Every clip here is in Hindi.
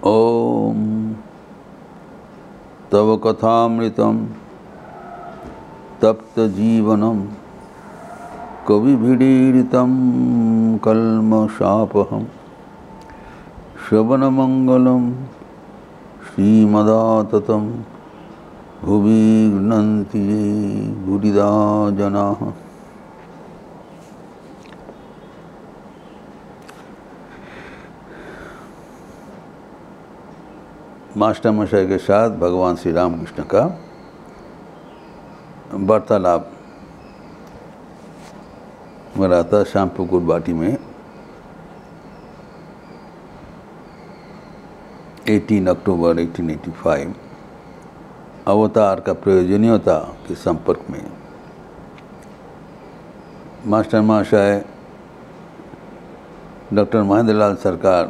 ओम तव कथामृतं तप्तजीवनं कविभिरीडितं कल्मषापहं श्रवणमंगलं श्रीमदाततं भुवि गृह्णन्ति ये बुधिदा जनाः। मास्टर मशाय के साथ भगवान श्री रामकृष्ण का वार्तालाप हो रहा था श्यामपुकुर बाटी में 18 अक्टूबर 1885 अवतार का प्रयोजनीयता के संपर्क में मास्टर महाशय डॉक्टर महेंद्रलाल सरकार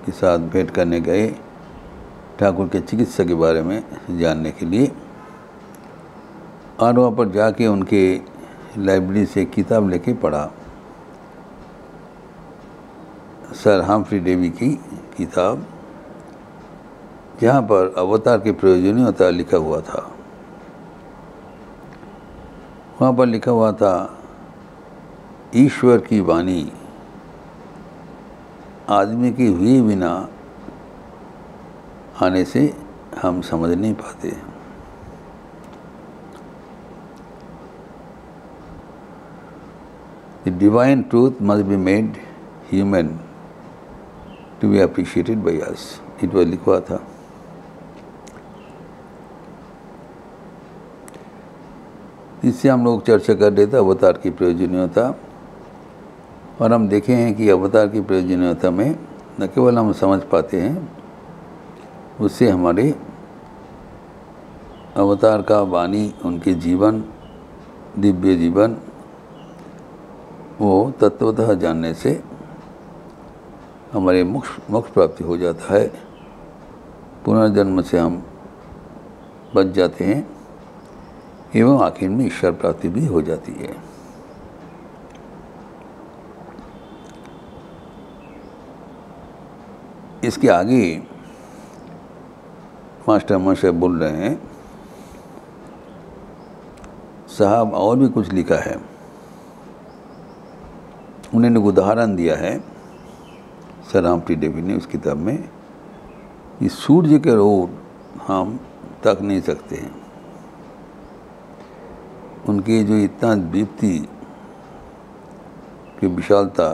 के साथ भेंट करने गए ठाकुर के चिकित्सा के बारे में जानने के लिए, और वहाँ पर जाके उनके लाइब्रेरी से किताब लेके पढ़ा। सर हम्फ्री डेवी की किताब, जहाँ पर अवतार की प्रयोजनीयता लिखा हुआ था। वहाँ पर लिखा हुआ था, ईश्वर की वाणी आदमी के हुए बिना आने से हम समझ नहीं पाते। The divine truth must be made human to be appreciated by us. It was लिखा था। इससे हम लोग चर्चा कर रहे थे अवतार की प्रयोजनीयता, और हम देखे हैं कि अवतार की प्रयोजनीयता में न केवल हम समझ पाते हैं, उससे हमारे अवतार का वाणी, उनके जीवन, दिव्य जीवन, वो तत्वतः जानने से हमारे मोक्ष प्राप्ति हो जाता है। पुनर्जन्म से हम बच जाते हैं एवं आखिर में ईश्वर प्राप्ति भी हो जाती है। इसके आगे मास्टर महाशय बोल रहे हैं, साहब और भी कुछ लिखा है। उन्होंने उदाहरण दिया है सर हम्फ्री डेवी ने उस किताब में, कि सूर्य के रोड हम तक नहीं सकते हैं। उनकी जो इतना दीप्ति की विशालता,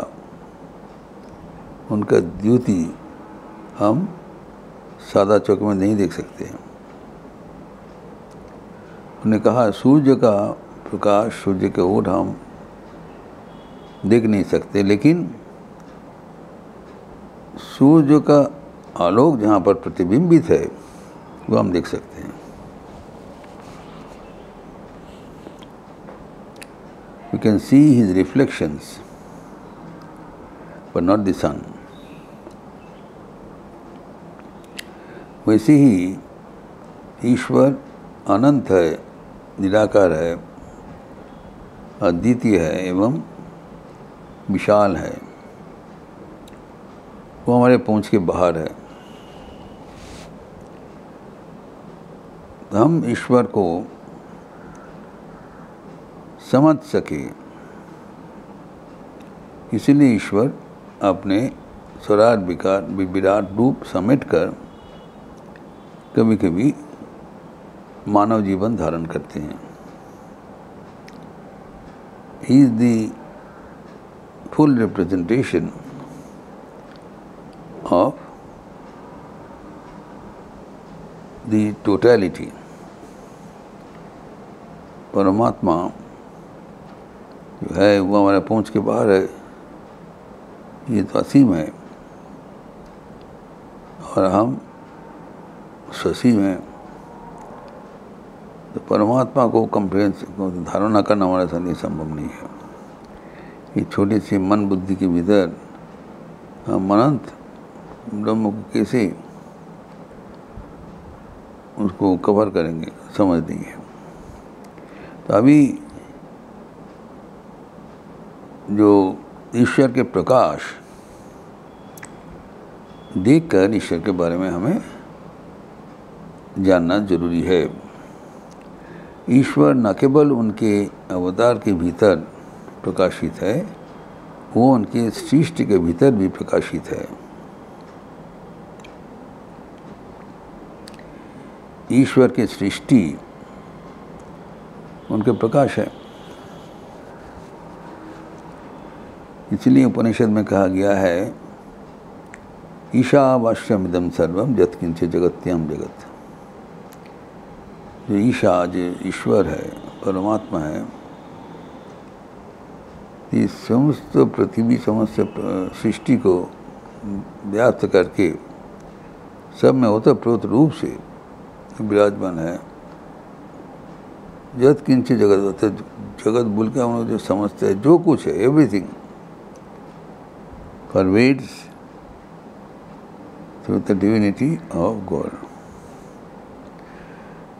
उनका द्युति हम सादा चौक में नहीं देख सकते हैं। उन्होंने कहा, सूर्य का प्रकाश, सूर्य के ओर हम देख नहीं सकते, लेकिन सूर्य का आलोक जहाँ पर प्रतिबिंबित है वो हम देख सकते हैं। We can see his reflections, but not the sun. वैसे ही ईश्वर अनंत है, निराकार है, अद्वितीय है एवं विशाल है। वो हमारे पहुँच के बाहर है। तो हम ईश्वर को समझ सके, इसीलिए ईश्वर अपने विराट रूप समेटकर कभी कभी मानव जीवन धारण करते हैं। He is the full representation of the totality. परमात्मा जो है वो हमारे पहुँच के बाहर है, ये तो असीम है, और हम ससीम है। तो परमात्मा को धारणा करना हमारे साथ संभव नहीं है। ये छोटी सी मन बुद्धि के भीतर हम अनंत ब्रह्म को कैसे उसको कवर करेंगे, समझ नहीं है। तो अभी जो ईश्वर के प्रकाश देखकर ईश्वर के बारे में हमें जानना जरूरी है। ईश्वर न केवल उनके अवतार के भीतर प्रकाशित है, वो उनके सृष्टि के भीतर भी प्रकाशित है। ईश्वर की सृष्टि उनके प्रकाश है। इसलिए उपनिषद में कहा गया है, ईशावास्यमिदं सर्वम यत्किंचित् जगत्यं जगत्। जो ईशा, जो ईश्वर है, परमात्मा है, इस समस्त पृथ्वी, समस्त सृष्टि को व्याप्त करके सब में ओतप्रोत रूप से विराजमान है। यत्किंचित् जगत, जगत बोल के हम लोग जो समझते हैं, जो कुछ है, everything pervades through the divinity of God।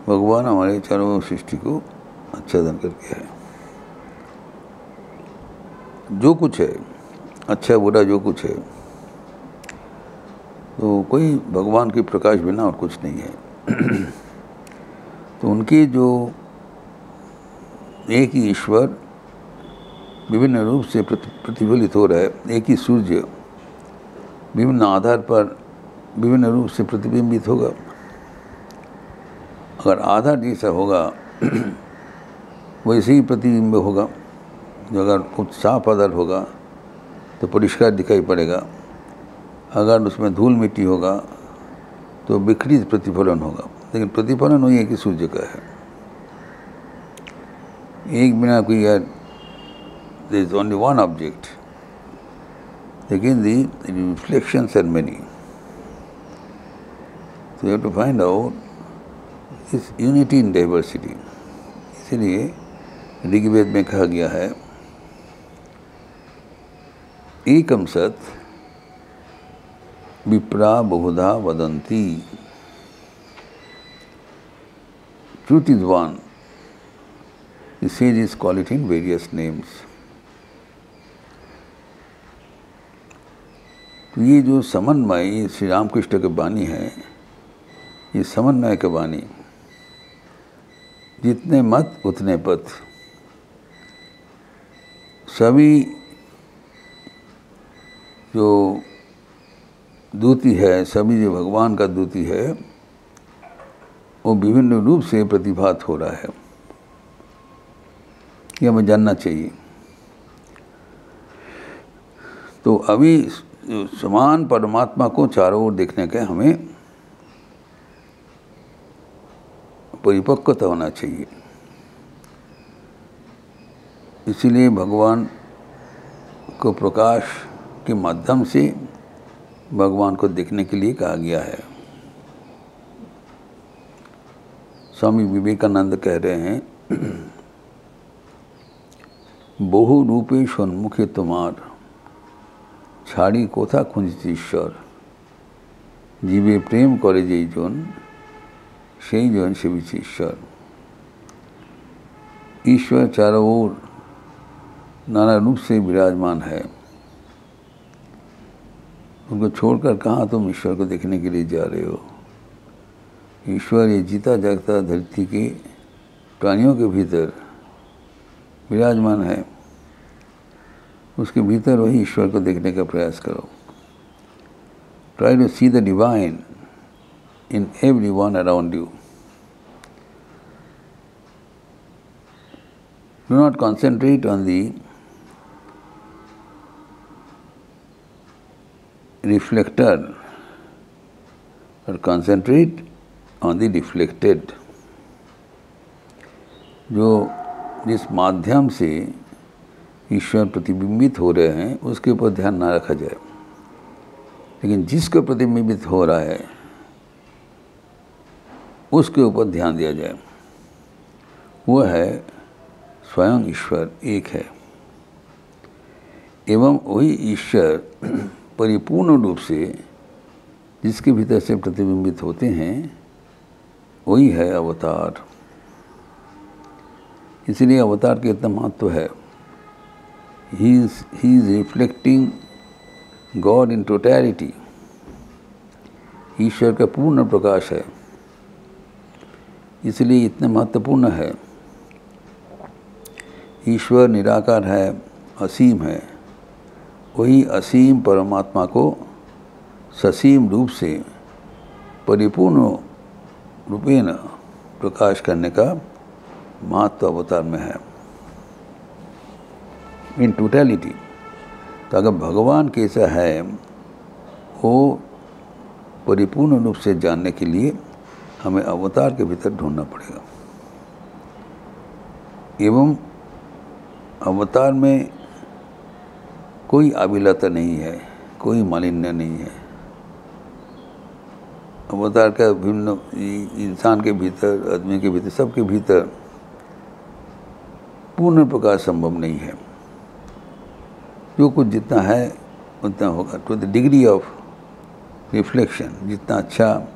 भगवान हमारे चारों सृष्टि को आच्छादन करके है। जो कुछ है, अच्छा बुरा जो कुछ है, तो कोई भगवान के प्रकाश बिना और कुछ नहीं है। तो उनके जो एक ही ईश्वर विभिन्न रूप से प्रतिफलित हो रहा है, एक ही सूर्य विभिन्न आधार पर विभिन्न रूप से प्रतिबिंबित होगा। अगर आधार जैसा होगा वैसे ही प्रतिबिंब होगा। जो अगर कुछ साफ आधार होगा तो परिष्कार दिखाई पड़ेगा, अगर उसमें धूल मिट्टी होगा तो विकृत प्रतिफलन होगा। लेकिन प्रतिफलन वही है कि सूर्य का है। एक बिना कोई यार, there is only one object, again the reflections are many, so you have to find out this unity in diversity। इसलिए ऋग्वेद में कहा गया है, एकम सत विप्रा बहुधा वदन्ति। Truth is one, the sages call it in various names। तो ये जो समन्वय, ये श्री रामकृष्ण की वाणी है, ये समन्वय की वाणी। जितने मत उतने पथ। सभी जो दूती है, सभी जो भगवान का दूती है, वो विभिन्न रूप से प्रतिभात हो रहा है। ये हमें जानना चाहिए। तो अभी समान परमात्मा को चारों ओर देखने के हमें परिपक्वता होना चाहिए। इसीलिए भगवान को प्रकाश के माध्यम से भगवान को देखने के लिए कहा गया है। स्वामी विवेकानंद कह रहे हैं, बहु रूपे सन्मुखे तुम्हार ছাড়ি কোথা খুঁজছি ঈশ্বর, জীবে প্রেম করে যেই জন সেই জন সেবিছে ঈশ্বর। ईश्वर चारों ओर नाना रूप से विराजमान है। उनको छोड़कर कहाँ तुम ईश्वर को देखने के लिए जा रहे हो। ईश्वर ये जीता जागता धरती के प्राणियों के भीतर विराजमान है। उसके भीतर वही ईश्वर को देखने का प्रयास करो। Try to see the divine in every one around you. Do not concentrate on the reflector और कॉन्सेंट्रेट ऑन दी रिफ्लेक्टेड। जो जिस माध्यम से ईश्वर प्रतिबिंबित हो रहे हैं उसके ऊपर ध्यान ना रखा जाए, लेकिन जिसको प्रतिबिंबित हो रहा है उसके ऊपर ध्यान दिया जाए। वो है स्वयं ईश्वर एक है, एवं वही ईश्वर परिपूर्ण रूप से जिसके भीतर से प्रतिबिंबित होते हैं वही है अवतार। इसलिए अवतार के इतना महत्व है। He is reflecting God in totality। ईश्वर का पूर्ण प्रकाश है, इसलिए इतने महत्वपूर्ण है। ईश्वर निराकार है, असीम है, वही असीम परमात्मा को ससीम रूप से परिपूर्ण रूपेण प्रकाश करने का महत्व अवतार में है, इन टोटलिटी। तो अगर भगवान कैसा है वो परिपूर्ण रूप से जानने के लिए हमें अवतार के भीतर ढूंढना पड़ेगा। एवं अवतार में कोई अभिलता नहीं है, कोई मालिन्य नहीं है। अवतार का भिन्न इंसान के भीतर, आदमी के भीतर, सबके भीतर पूर्ण प्रकाश संभव नहीं है। जो कुछ जितना है उतना होगा। To the degree of reflection, जितना अच्छा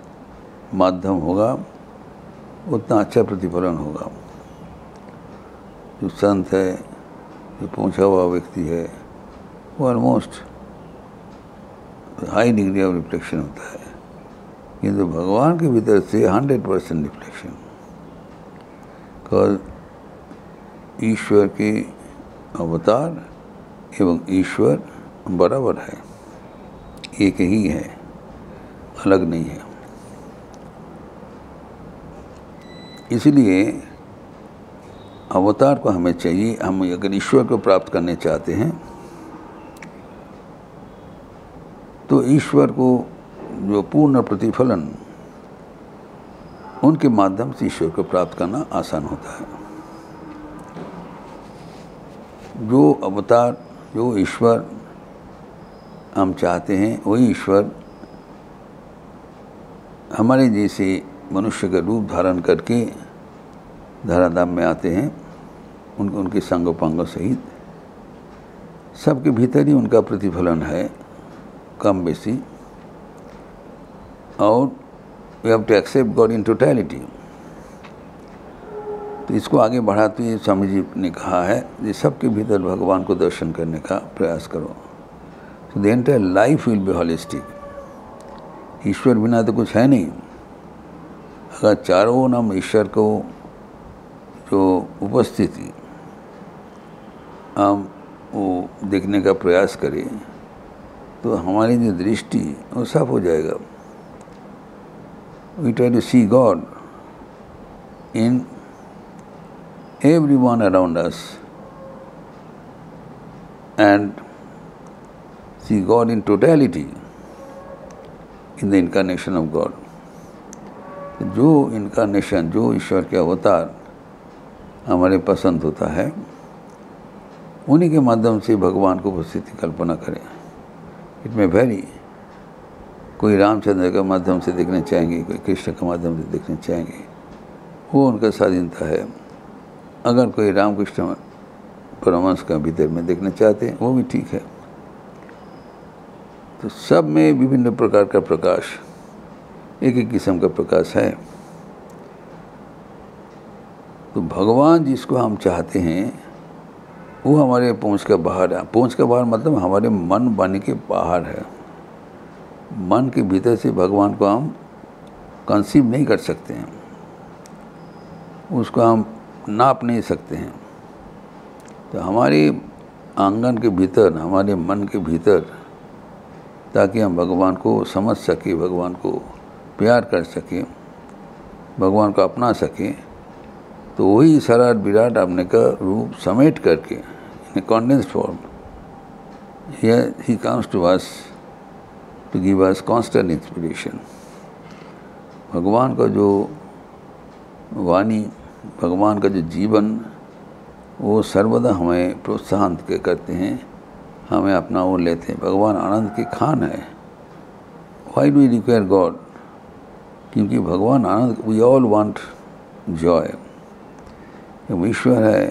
माध्यम होगा उतना अच्छा प्रतिफलन होगा। जो संत है, जो पहुंचा हुआ व्यक्ति है, वो almost high degree of reflection होता है, किंतु भगवान के भीतर से 100% रिफ्लेक्शन। बिकॉज ईश्वर के अवतार एवं ईश्वर बराबर है, एक ही है, अलग नहीं है। इसलिए अवतार को हमें चाहिए। हम अगर ईश्वर को प्राप्त करने चाहते हैं तो ईश्वर को जो पूर्ण प्रतिफलन, उनके माध्यम से ईश्वर को प्राप्त करना आसान होता है। जो अवतार, जो ईश्वर हम चाहते हैं, वही ईश्वर हमारे जैसे मनुष्य का रूप धारण करके धराधाम में आते हैं, उनके संगोपांगों सहित। सबके भीतर ही उनका प्रतिफलन है, कम बेसी। और we have to accept God in totality. तो इसको आगे बढ़ाते हुए स्वामी जी ने कहा है कि सबके भीतर भगवान को दर्शन करने का प्रयास करो। तो the entire life will be holistic. ईश्वर बिना तो कुछ है नहीं। अगर चारों नाम ईश्वर को जो उपस्थिति हम वो देखने का प्रयास करें तो हमारी जो दृष्टि वो साफ हो जाएगा। We try to see God in everyone around us and see God in totality in the incarnation of God. जो इनकारनेशन, जो ईश्वर के अवतार हमारे पसंद होता है, उन्हीं के माध्यम से भगवान को उपस्थिति कल्पना करें। इट में वेरी, कोई रामचंद्र के माध्यम से देखना चाहेंगे, कोई कृष्ण के माध्यम से देखना चाहेंगे, वो उनका स्वाधीनता है। अगर कोई रामकृष्ण परमहंस का भीतर में देखना चाहते हैं वो भी ठीक है। तो सब में विभिन्न प्रकार का प्रकाश, एक एक किस्म का प्रकाश है। तो भगवान जिसको हम चाहते हैं वो हमारे पहुंच का बाहर है। पहुंच का बाहर मतलब हमारे मन वाणी के बाहर है। मन के भीतर से भगवान को हम कंसीव नहीं कर सकते हैं, उसको हम नाप नहीं सकते हैं। तो हमारे आंगन के भीतर, हमारे मन के भीतर, ताकि हम भगवान को समझ सकें, भगवान को प्यार कर सकें, भगवान को अपना सकें, तो वही सराट विराट अपने का रूप समेट करके in condensed form here he comes to us to give us constant inspiration. भगवान का जो वाणी, भगवान का जो जीवन, वो सर्वदा हमें प्रोत्साहन करते हैं, हमें अपना वो लेते हैं। भगवान आनंद की खान है। Why do we require God? क्योंकि भगवान आनंद, वी ऑल वांट जॉय। ईश्वर है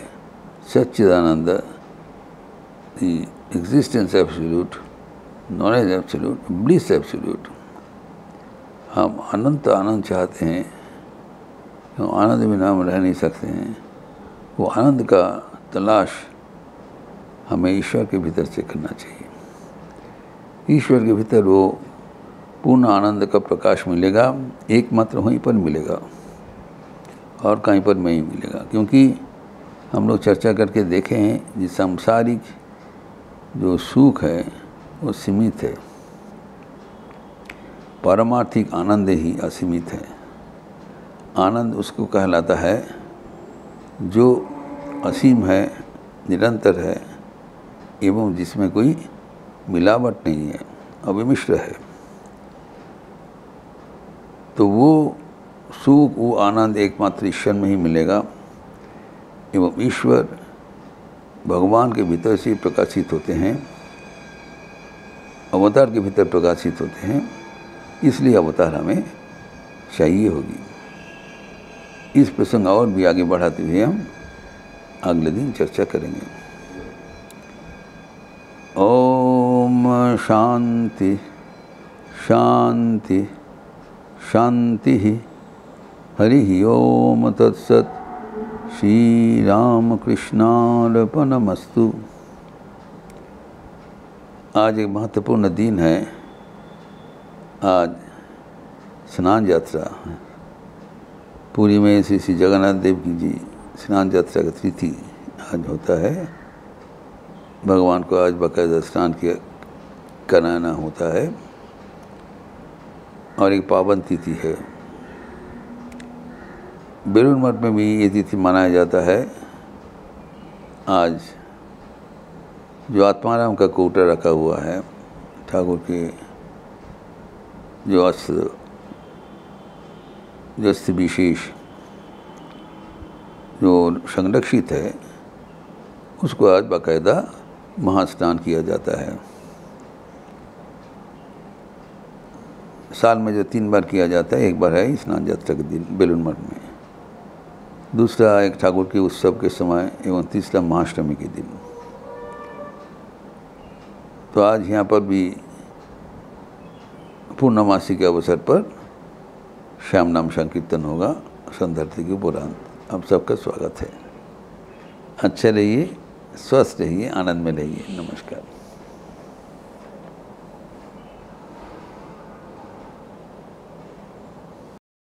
Sachchidananda, the existence absolute, knowledge absolute, bliss absolute. हम अनंत आनंद चाहते हैं, आनंद बिना हम रह नहीं सकते हैं। वो आनंद का तलाश हमें ईश्वर के भीतर से करना चाहिए। ईश्वर के भीतर वो पूर्ण आनंद का प्रकाश मिलेगा, एकमात्र वहीं पर मिलेगा और कहीं पर नहीं मिलेगा। क्योंकि हम लोग चर्चा करके देखे हैं, जिस सांसारिक जो सुख है वो सीमित है, पारमार्थिक आनंद ही असीमित है। आनंद उसको कहलाता है जो असीम है, निरंतर है एवं जिसमें कोई मिलावट नहीं है, अविमिश्र है। तो वो सुख, वो आनंद एकमात्र ईश्वर में ही मिलेगा एवं ईश्वर भगवान के भीतर से प्रकाशित होते हैं, अवतार के भीतर प्रकाशित होते हैं, इसलिए अवतार हमें चाहिए होगी। इस प्रसंग और भी आगे बढ़ाते हुए हम अगले दिन चर्चा करेंगे। ओम शांति शांति शांति। हरि ओम तत्सत्। श्री राम कृष्णार्पणमस्तु। आज एक महत्वपूर्ण दिन है। आज स्नान यात्रा पुरी में श्री श्री जगन्नाथ देव की जी स्नान यात्रा का तिथि आज होता है। भगवान को आज बाकायदा स्नान किया कराना होता है और एक पावन तिथि है। बेलूर मठ में भी ये तिथि मनाया जाता है। आज जो आत्माराम का कोटा रखा हुआ है, ठाकुर के जो अस्त्र विशेष जो संरक्षित है, उसको आज बाकायदा महास्नान किया जाता है। साल में जो 3 बार किया जाता है, एक बार है स्नान यात्रा के दिन बेलूर मठ में, दूसरा एक ठाकुर के उत्सव के समय एवं तीसरा महाअष्टमी के दिन। तो आज यहाँ पर भी पूर्णमासी के अवसर पर श्याम नाम संकीर्तन होगा संधरती के उपरांत। आप सबका स्वागत है। अच्छे रहिए, स्वस्थ रहिए, आनंद में रहिए। नमस्कार।